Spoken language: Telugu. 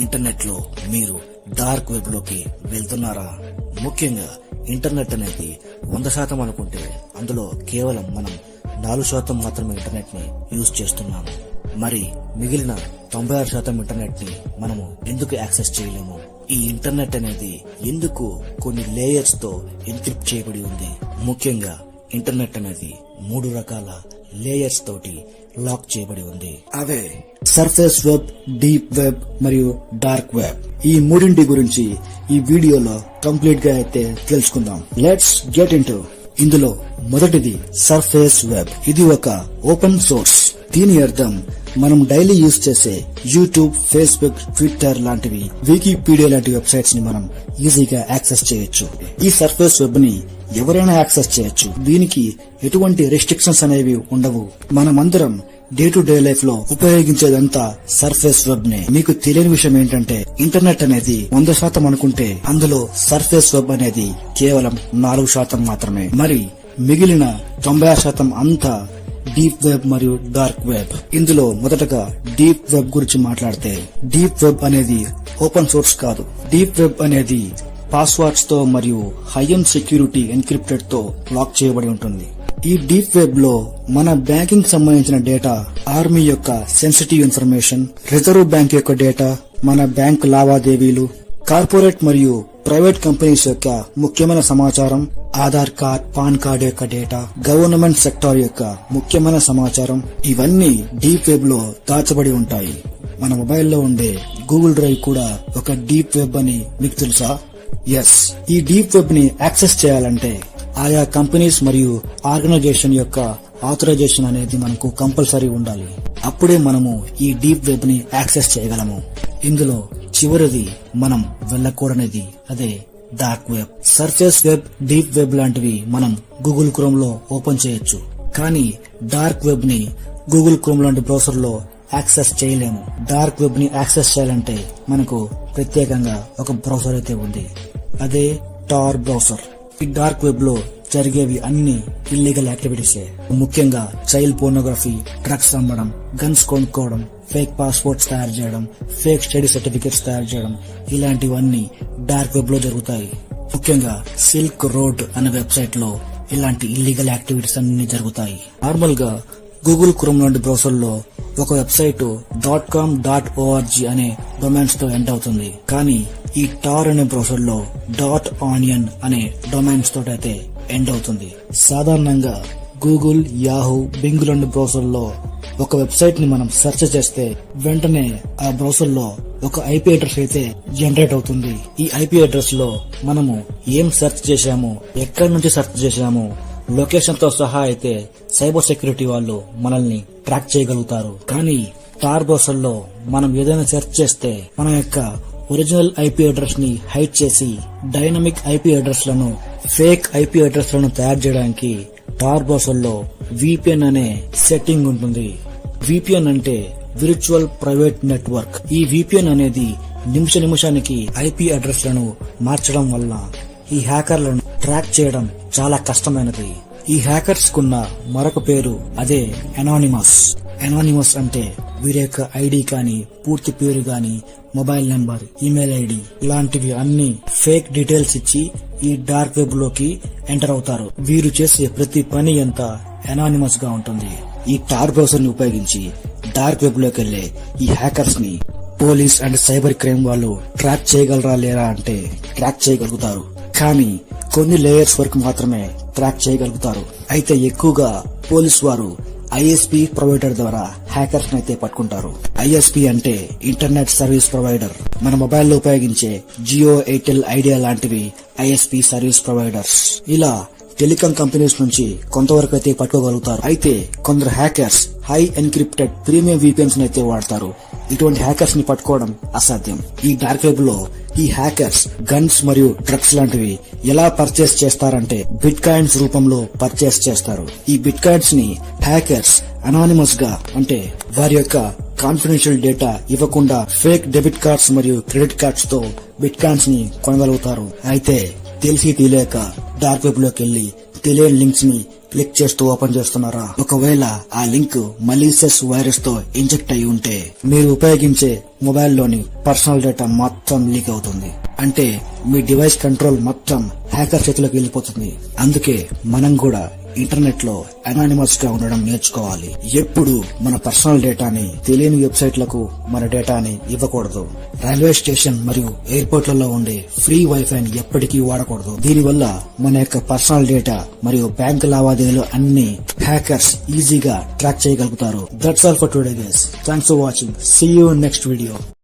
ఇంటర్నెట్ లో మీరు డార్క్ వెబ్ లోకి వెళ్తున్నారా? ముఖ్యంగా ఇంటర్నెట్ అనేది 100% అనుకుంటే అందులో కేవలం మనం 4% మాత్రమే ఇంటర్నెట్ ని యూజ్ చేస్తున్నాము. మరి మిగిలిన 96% ఇంటర్నెట్ ని మనము ఎందుకు యాక్సెస్ చేయలేము? ఈ ఇంటర్నెట్ అనేది ఎందుకు కొన్ని లేయర్స్ తో ఎన్క్రిప్ట్ చేయబడి ఉంది? ముఖ్యంగా ఇంటర్నెట్ అనేది 3 రకాల లేయర్స్ తోటి లాక్ చేయబడి ఉంది. అవే సర్ఫేస్ వెబ్, డీప్ వెబ్ మరియు డార్క్ వెబ్. ఈ మూడింటి గురించి ఈ వీడియోలో కంప్లీట్ గా అయితే తెలుసుకుందాం. Let's get into. ఇందులో మొదటిది సర్ఫేస్ వెబ్. ఇది ఒక ఓపెన్ సోర్స్. దీని అర్థం మనం డైలీ యూజ్ చేసే యూట్యూబ్, ఫేస్బుక్, ట్విట్టర్ లాంటివి, వికీపీడియా లాంటి వెబ్సైట్స్ ని మనం ఈజీగా యాక్సెస్ చేయొచ్చు. ఈ సర్ఫేస్ వెబ్ ని ఎవరైనా యాక్సెస్ చేయొచ్చు. దీనికి ఎటువంటి రెస్ట్రిక్షన్స్ అనేవి ఉండవు. మనమందరం డే టు డే లైఫ్ లో ఉపయోగించేదంతా సర్ఫేస్ వెబ్ నే. మీకు తెలియని విషయం ఏంటంటే ఇంటర్నెట్ అనేది 100% అనుకుంటే అందులో సర్ఫేస్ వెబ్ అనేది కేవలం 4% మాత్రమే. మరి మిగిలిన 90% అంతా డీప్ వెబ్ మరియు డార్క్ వెబ్. ఇందులో మొదటగా డీప్ వెబ్ గురించి మాట్లాడితే, డీప్ వెబ్ అనేది ఓపెన్ సోర్స్ కాదు. డీప్ వెబ్ అనేది పాస్వర్డ్స్ తో మరియు హై ఎండ్ సెక్యూరిటీ ఎన్క్రిప్టెడ్ తో లాక్ చేయబడి ఉంటుంది. ఈ డీప్ వెబ్ లో మన బ్యాంకింగ్ సంబంధించిన డేటా, ఆర్మీ యొక్క సెన్సిటివ్ ఇన్ఫర్మేషన్, రిజర్వ్ బ్యాంక్ యొక్క డేటా, మన బ్యాంక్ లావాదేవీలు, కార్పొరేట్ మరియు ప్రైవేట్ కంపెనీస్ యొక్క ముఖ్యమైన సమాచారం, ఆధార్ కార్డ్, పాన్ కార్డ్ యొక్క డేటా, గవర్నమెంట్ సెక్టార్ యొక్క ముఖ్యమైన సమాచారం, ఇవన్నీ డీప్ వెబ్ లో దాచబడి ఉంటాయి. మన మొబైల్లో ఉండే గూగుల్ డ్రైవ్ కూడా ఒక డీప్ వెబ్ అని మీకు తెలుసా? ఎస్. ఈ డీప్ వెబ్ ని యాక్సెస్ చేయాలంటే ఆయా కంపెనీస్ మరియు ఆర్గనైజేషన్ యొక్క ఆథరైజేషన్ అనేది మనకు కంపల్సరీ ఉండాలి. అప్పుడే మనము ఈ డీప్ వెబ్ ని యాక్సెస్ చేయగలము. ఇందులో చివరిది మనం వెళ్ళకూడనిది, అదే dark web. Surface web, deep web లాంటివి మనం గూగుల్ క్రోమ్ లో ఓపెన్ చేయొచ్చు. కానీ డార్క్ వెబ్ ని గూగుల్ క్రోమ్ లాంటి బ్రౌజర్ లో యాక్సెస్ చేయలేము. డార్క్ వెబ్ ని యాక్సెస్ చేయాలంటే మనకు ప్రత్యేకంగా ఒక బ్రౌజర్ అయితే ఉంది, అదే టార్ బ్రౌజర్. ఈ డార్క్ వెబ్ లో జరిగేవి అన్ని ఇల్లీగల్ యాక్టివిటీసే. ముఖ్యంగా చైల్డ్ పోర్నోగ్రఫీ, డ్రగ్స్ అమ్మడం, గన్స్ కొనుక్కోవడం, ఫేక్ పాస్పోర్ట్స్ తయారు చేయడం, ఫేక్ స్టడీ సర్టిఫికెట్స్ తయారు చేయడం, ఇలాంటివన్నీ డార్క్ వెబ్ లో జరుగుతాయి. ముఖ్యంగా సిల్క్ రోడ్ అనే వెబ్సైట్ లో ఇలాంటి ఇల్లీగల్ యాక్టివిటీస్ అన్ని జరుగుతాయి. నార్మల్ గా గూగుల్ క్రోమ్ లాంటి బ్రౌజర్ లో ఒక వెబ్సైట్ .com, .org అనే డొమైన్స్ తో ఎండ్ అవుతుంది. కానీ ఈ టార్ అనే బ్రౌజర్ లో .onion అనే డొమైన్స్ తోటైతే ఎండ్ అవుతుంది. సాధారణంగా గూగుల్, యాహూ, బింగ్ లాంటి బ్రౌజర్ లో ఒక వెబ్సైట్ ని మనం సెర్చ్ చేస్తే వెంటనే ఆ బ్రౌజర్ లో ఒక ఐపీ అడ్రస్ అయితే జనరేట్ అవుతుంది. ఈ ఐపీ అడ్రస్ లో మనము ఏం సెర్చ్ చేశాము, ఎక్కడి నుంచి సెర్చ్ చేశాము, లొకేషన్ తో సహా అయితే సైబర్ సెక్యూరిటీ వాళ్ళు మనల్ని ట్రాక్ చేయగలుగుతారు. కానీ టార్ బ్రౌజర్ లో మనం ఏదైనా సెర్చ్ చేస్తే మన యొక్క ఒరిజినల్ ఐపీ అడ్రస్ ని హైడ్ చేసి డైనమిక్ ఐపీ అడ్రస్ లను, ఫేక్ ఐపీ అడ్రస్ లను తయారు చేయడానికి టార్ బ్రౌజర్ లో విపిఎన్ అనే సెట్టింగ్ ఉంటుంది. విపిఎన్ అంటే విర్చువల్ ప్రైవేట్ నెట్వర్క్. ఈ విపిఎన్ అనేది నిమిషానికి ఐపీ అడ్రస్ లను మార్చడం వల్ల ఈ హ్యాకర్లను ట్రాక్ చేయడం చాలా కష్టమైనది. ఈ హ్యాకర్స్ కున్న మరొక పేరు అదే అనానిమస్. అనానిమస్ అంటే వీరి యొక్క ఐడి కానీ, పూర్తి పేరు గాని, మొబైల్ నెంబర్, ఈమెయిల్ ఐడి ఇలాంటివి అన్ని ఫేక్ డీటెయిల్స్ ఇచ్చి ఈ డార్క్ వెబ్ లోకి ఎంటర్ అవుతారు. వీరు చేసే ప్రతి పని అంతా అనానిమస్ గా ఉంటుంది. ఈ టార్ బ్రౌజర్ ని ఉపయోగించి డార్క్ వెబ్ లోకి వెళ్లే ఈ హ్యాకర్స్ ని పోలీస్ అండ్ సైబర్ క్రైమ్ వాళ్ళు ట్రాక్ చేయగలరా లేరా అంటే ట్రాక్ చేయగలుగుతారు. కానీ కొన్ని లేయర్స్ వరకు మాత్రమే ట్రాక్ చేయగలుగుతారు. అయితే ఎక్కువగా పోలీస్ వారు ఐఎస్పీ ప్రొవైడర్ ద్వారా హ్యాకర్స్ అయితే పట్టుకుంటారు. ఐఎస్పీ అంటే ఇంటర్నెట్ సర్వీస్ ప్రొవైడర్. మన మొబైల్లో ఉపయోగించే జియో, ఎయిర్టెల్, ఐడియా లాంటివి ఐఎస్పీ సర్వీస్ ప్రొవైడర్స్. ఇలా టెలికాం కంపెనీస్ నుంచి కొంతవరకు అయితే పట్టుకోగలుగుతారు. అయితే కొందరు hackers high encrypted premium VPNs అయితే వాడతారు. ఇటువంటి హ్యాకర్స్ ని పట్టుకోవడం అసాధ్యం. ఈ డార్క్ వెబ్ లో ఈ హ్యాకర్స్ గన్స్ మరియు డ్రగ్స్ లాంటివి ఎలా పర్చేస్ చేస్తారంటే బిట్ కాయిన్స్ రూపంలో పర్చేస్ చేస్తారు. ఈ బిట్ కాయిన్స్ ని హ్యాకర్స్ అనానిమస్ గా, అంటే వారి యొక్క కాన్ఫిడెన్షియల్ డేటా ఇవ్వకుండా ఫేక్ డెబిట్ కార్డ్స్ మరియు క్రెడిట్ కార్డ్స్ తో బిట్ కాయిన్స్ ని కొనగలుగుతారు. అయితే తెలిసి తెలియక డార్క్ వెబ్ లోకి వెళ్లి తెలియని లింక్స్ ని క్లిక్ చేస్తూ ఓపెన్ చేస్తున్నారా? ఒకవేళ ఆ లింక్ మలీషియస్ వైరస్ తో ఇంజెక్ట్ అయి ఉంటే మీరు ఉపయోగించే మొబైల్లోని పర్సనల్ డేటా మొత్తం లీక్ అవుతుంది. అంటే మీ డివైస్ కంట్రోల్ మొత్తం హ్యాకర్ చేతిలోకి వెళ్ళిపోతుంది. అందుకే మనం కూడా ఇంటర్నెట్ లో అనానిమస్ గా ఉండడం నేర్చుకోవాలి. ఎప్పుడు మన పర్సనల్ డేటాని తెలియని వెబ్సైట్లకు మన డేటాని ఇవ్వకూడదు. రైల్వే స్టేషన్ మరియు ఎయిర్పోర్ట్లలో ఉండే ఫ్రీ వైఫైని ఎప్పటికీ వాడకూడదు. దీనివల్ల మన యొక్క పర్సనల్ డేటా మరియు బ్యాంక్ లావాదేవీలు అన్ని హ్యాకర్స్ ఈజీగా ట్రాక్ చేయగలుగుతారు. That's all for today guys. Thanks for watching. See you in next video.